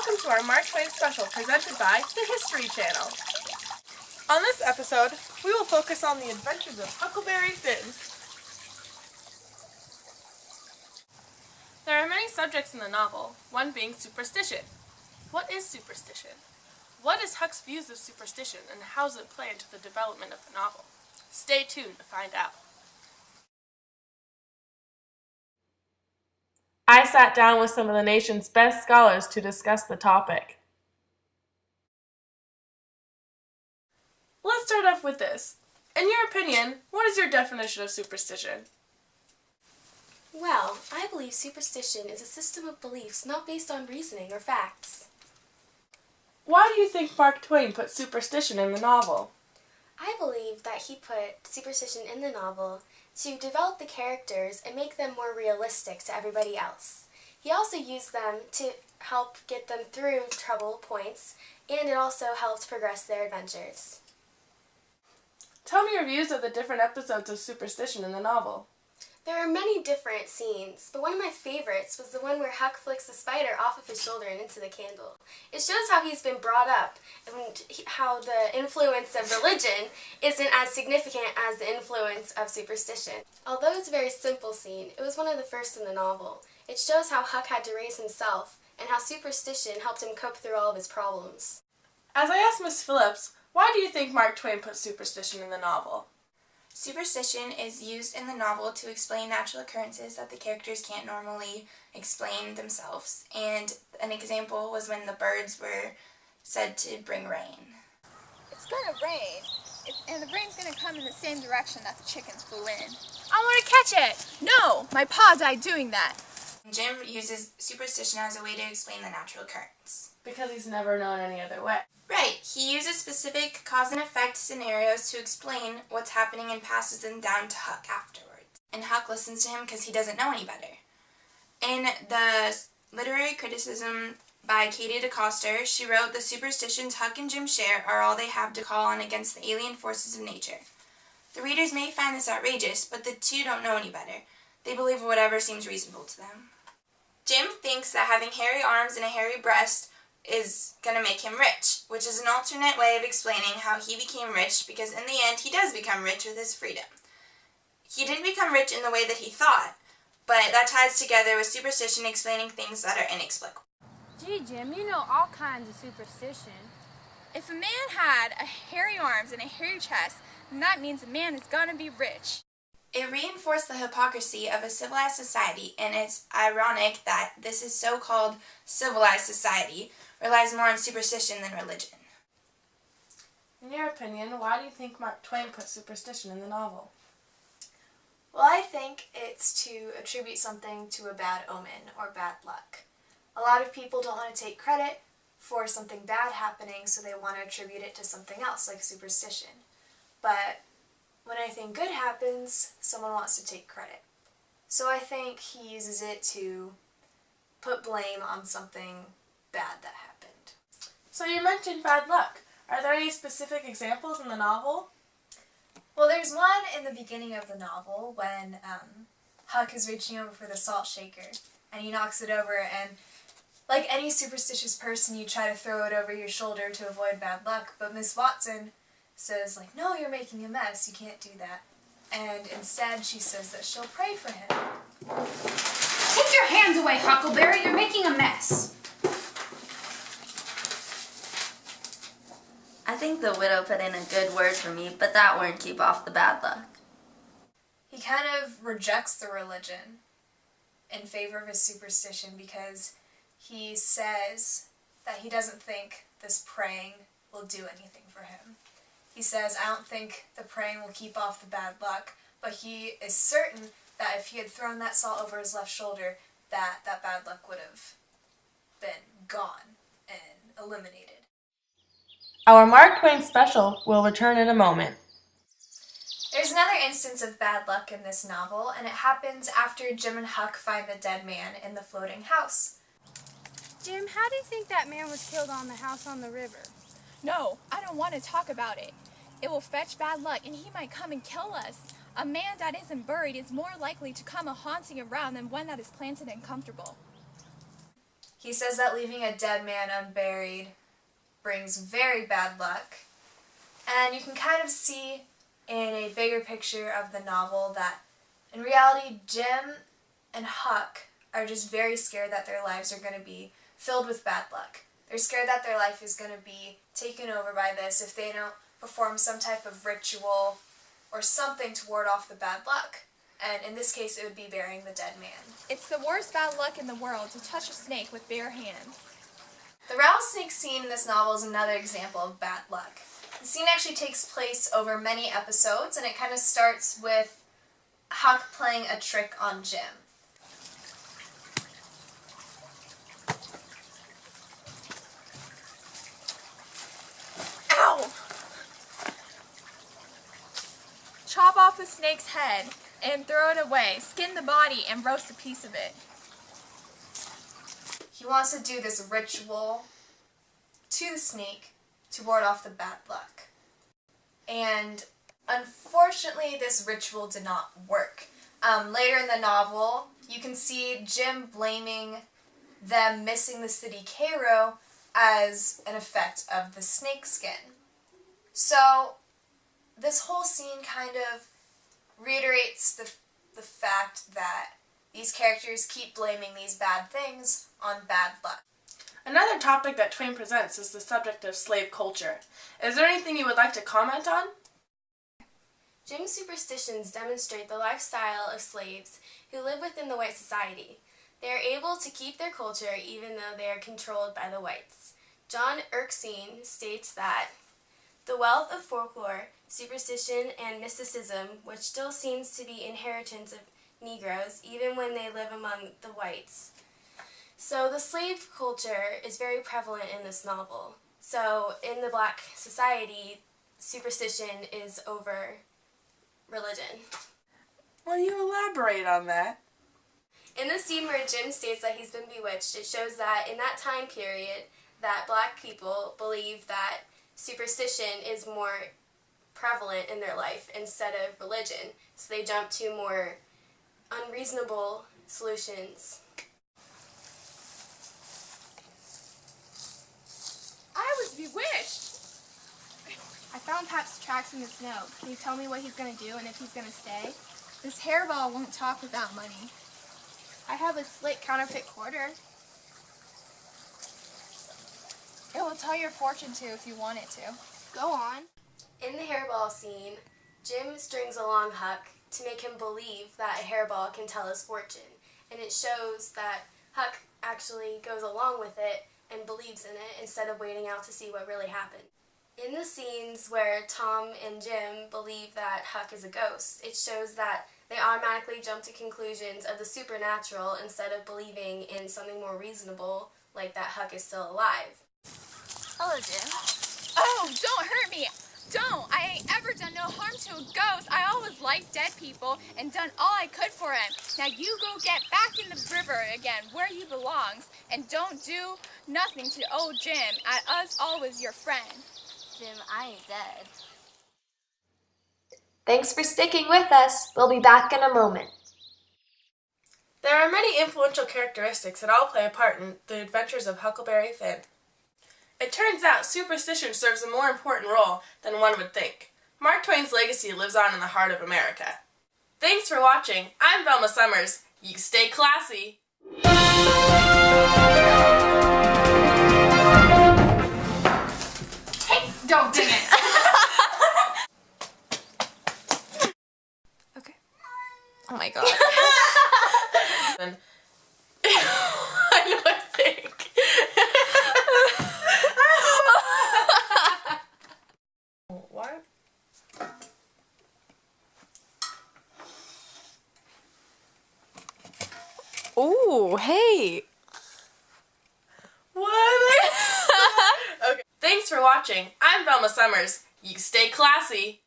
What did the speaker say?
Welcome to our Mark Twain special presented by the History Channel. On this episode, we will focus on the Adventures of Huckleberry Finn. There are many subjects in the novel, one being superstition. What is superstition? What is Huck's views of superstition, and how does it play into the development of the novel? Stay tuned to find out. I sat down with some of the nation's best scholars to discuss the topic. Let's start off with this. In your opinion, what is your definition of superstition? Well, I believe superstition is a system of beliefs not based on reasoning or facts. Why do you think Mark Twain put superstition in the novel? I believe that he put superstition in the novel to develop the characters and make them more realistic to everybody else. He also used them to help get them through trouble points, and it also helped progress their adventures. Tell me your views of the different episodes of superstition in the novel. There are many different scenes, but one of my favorites was the one where Huck flicks the spider off of his shoulder and into the candle. It shows how he's been brought up and how the influence of religion isn't as significant as the influence of superstition. Although it's a very simple scene, it was one of the first in the novel. It shows how Huck had to raise himself and how superstition helped him cope through all of his problems. As I asked Miss Phillips, why do you think Mark Twain put superstition in the novel? Superstition is used in the novel to explain natural occurrences that the characters can't normally explain themselves. And an example was when the birds were said to bring rain. It's gonna rain, and the rain's gonna come in the same direction that the chickens flew in. I want to catch it! No! My paw died doing that. Jim uses superstition as a way to explain the natural occurrence. Because he's never known any other way. Right. He uses specific cause and effect scenarios to explain what's happening and passes them down to Huck afterwards. And Huck listens to him because he doesn't know any better. In the literary criticism by Katie DeCoster, she wrote, "The superstitions Huck and Jim share are all they have to call on against the alien forces of nature. The readers may find this outrageous, but the two don't know any better. They believe whatever seems reasonable to them." Jim thinks that having hairy arms and a hairy breast is going to make him rich, which is an alternate way of explaining how he became rich, because in the end he does become rich with his freedom. He didn't become rich in the way that he thought, but that ties together with superstition explaining things that are inexplicable. Gee, Jim, you know all kinds of superstition. If a man had a hairy arms and a hairy chest, then that means a man is gonna be rich. It reinforced the hypocrisy of a civilized society, and it's ironic that this is so-called civilized society relies more on superstition than religion. In your opinion, why do you think Mark Twain put superstition in the novel? Well, I think it's to attribute something to a bad omen or bad luck. A lot of people don't want to take credit for something bad happening, so they want to attribute it to something else, like superstition. But when anything good happens, someone wants to take credit. So I think he uses it to put blame on something bad that happened. So you mentioned bad luck. Are there any specific examples in the novel? Well, there's one in the beginning of the novel when Huck is reaching over for the salt shaker, and he knocks it over, and like any superstitious person, you try to throw it over your shoulder to avoid bad luck, but Miss Watson says, like, "No, you're making a mess, you can't do that." And instead she says that she'll pray for him. Take your hands away, Huckleberry, you're making a mess. I think the widow put in a good word for me, but that won't keep off the bad luck. He kind of rejects the religion in favor of his superstition because he says that he doesn't think this praying will do anything for him. He says, "I don't think the praying will keep off the bad luck," but he is certain that if he had thrown that salt over his left shoulder, that bad luck would have been gone and eliminated. Our Mark Twain special will return in a moment. There's another instance of bad luck in this novel, and it happens after Jim and Huck find the dead man in the floating house. Jim, how do you think that man was killed on the house on the river? No, I don't want to talk about it. It will fetch bad luck, and he might come and kill us. A man that isn't buried is more likely to come a haunting around than one that is planted and comfortable. He says that leaving a dead man unburied brings very bad luck. And you can kind of see in a bigger picture of the novel that in reality Jim and Huck are just very scared that their lives are going to be filled with bad luck. They're scared that their life is going to be taken over by this if they don't perform some type of ritual or something to ward off the bad luck. And in this case, it would be burying the dead man. It's the worst bad luck in the world to touch a snake with bare hands. The rattlesnake scene in this novel is another example of bad luck. The scene actually takes place over many episodes, and it kind of starts with Huck playing a trick on Jim. Ow! Chop off the snake's head and throw it away. Skin the body and roast a piece of it. He wants to do this ritual to the snake to ward off the bad luck. And unfortunately, this ritual did not work. Later in the novel, you can see Jim blaming them missing the city Cairo as an effect of the snake skin. So this whole scene kind of reiterates the fact that these characters keep blaming these bad things on bad luck. Another topic that Twain presents is the subject of slave culture. Is there anything you would like to comment on? Jim's superstitions demonstrate the lifestyle of slaves who live within the white society. They are able to keep their culture even though they are controlled by the whites. John Erskine states that the wealth of folklore, superstition, and mysticism, which still seems to be inheritance of Negroes, even when they live among the whites. So the slave culture is very prevalent in this novel. So in the black society, superstition is over religion. Will you elaborate on that? In the scene where Jim states that he's been bewitched, it shows that in that time period that black people believe that superstition is more prevalent in their life instead of religion. So they jump to more unreasonable solutions. I was bewitched! I found Pap's tracks in the snow. Can you tell me what he's going to do and if he's going to stay? This hairball won't talk without money. I have a slick counterfeit quarter. It will tell your fortune too if you want it to. Go on. In the hairball scene, Jim strings along Huck to make him believe that a hairball can tell his fortune. And it shows that Huck actually goes along with it and believes in it instead of waiting out to see what really happened. In the scenes where Tom and Jim believe that Huck is a ghost, it shows that they automatically jump to conclusions of the supernatural instead of believing in something more reasonable, like that Huck is still alive. Hello, Jim. Oh, don't hurt me! Don't! I ain't ever done no harm to a ghost. I always liked dead people and done all I could for him. Now you go get back in the river again where you belongs and don't do nothing to old Jim. Us always your friend. Jim, I ain't dead. Thanks for sticking with us. We'll be back in a moment. There are many influential characteristics that all play a part in the Adventures of Huckleberry Finn. It turns out superstition serves a more important role than one would think. Mark Twain's legacy lives on in the heart of America. Thanks for watching. I'm Velma Summers. You stay classy. Hey, don't ding it. Okay. Oh my god. I know, I think. What? Ooh, hey. What? Okay. Thanks for watching. I'm Velma Summers. You stay classy.